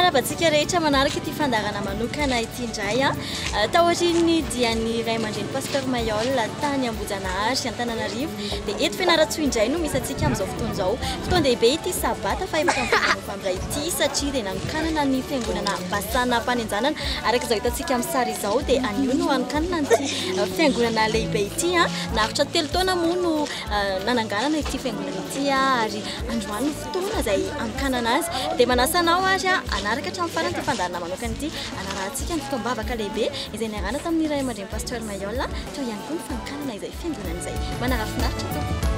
mifanapatsika rehetra manaraka ity fandarana manokana ity indray taoriny dia ny ray aman-dreny Pasteur Mailhol tany Ambojanahary Antananarivo dia eto Fianarantsoa indray no misy atsika amin'izao fotoana izao fotoan-dehibe ity sabata fa efatra amin'ny novambra ity satria dia nanokanana ny Fiangonana Ampanenjanana araka izao hitantsika amin'ny sary izao dia anio no anokanana ity fiangonana lehibe ity naritra 3 taona moa no nananganana ity fiangonana ity ary androany no fotoana izay anokanana azy dia manasa anao ary anaraka hatramin'ny farany ity fandarana manokana ity anarahantsika ny fotoam-bavaka lehibe izay niarahana tamin'ny ray aman-dreny Pasteur Mailhol tao ihany koa ny fanokanana izay fiangonana izay manarafinaritra tao.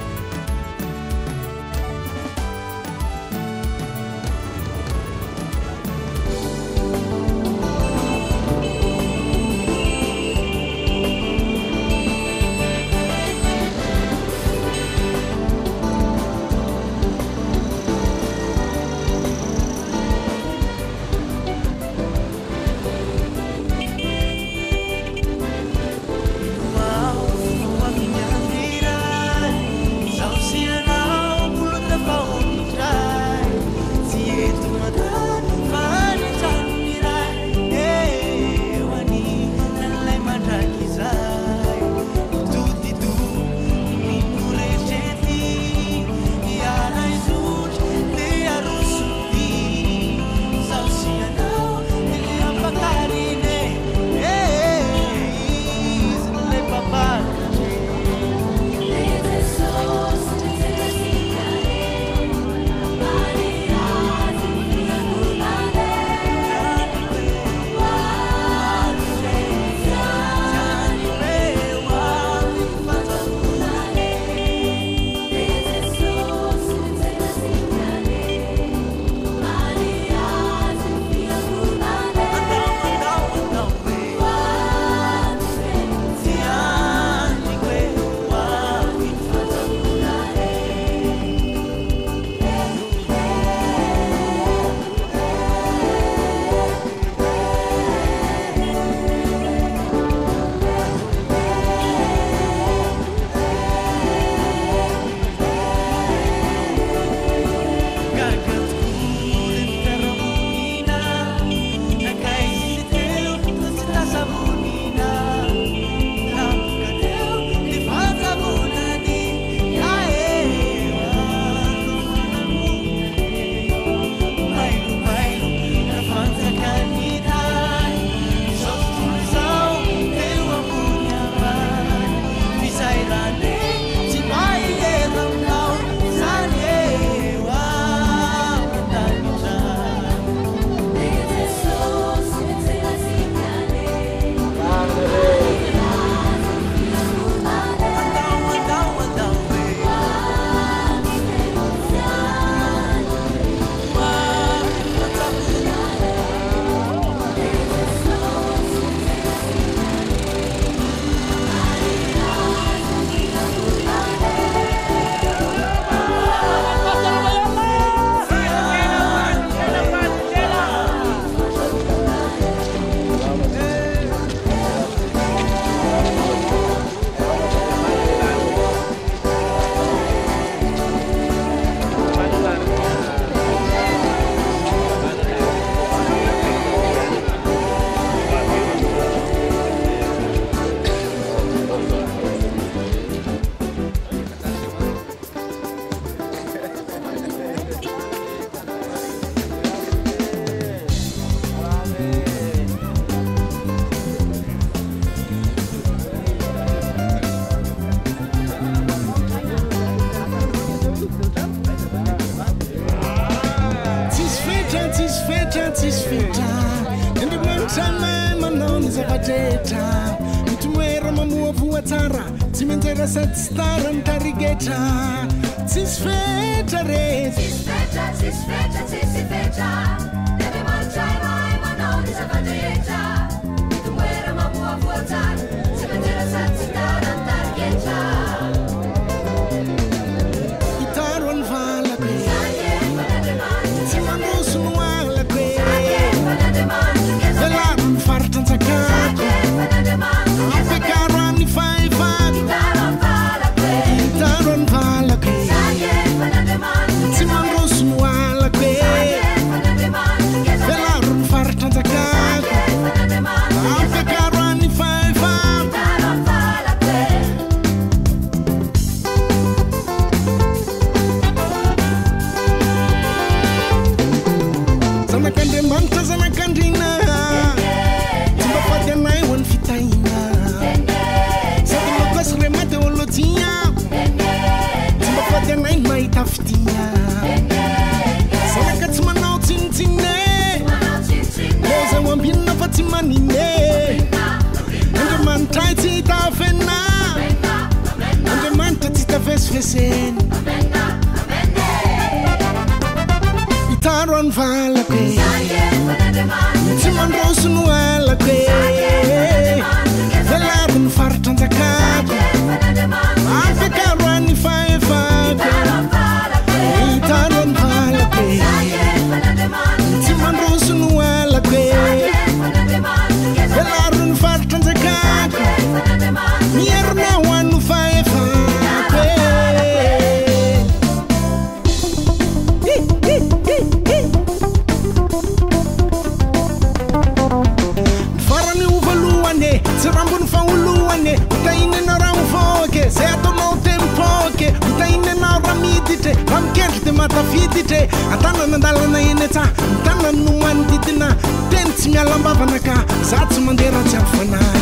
Stara ntarigeta cisfeta re cisfeta deve mangiare mai ma non disapageta tu muera ma mua vuota se mettere senza stara ntarigeta itaron vala qui si mando su nuala qui velaron fartan zaccato appecaron i fai fatti itaron vala qui si mando su nuala qui velaron fesifeseny itaro any valako tsy mandroso no alako velavo ny faritranjakako afakaro any faefako itaro any valako tsy mandroso no alako velaro ny faritranjakako mierina ho any faefako farany ovalohane tsy rambony faoloane utainana raha mivoke zay ataonao tempoke utainana raha miditra raha mikendry de matafiditra atanana andalana eny tsa mitanany no manodidina teny tsy mialambavana ka za tsy mandeha raha tsy ampy fanahy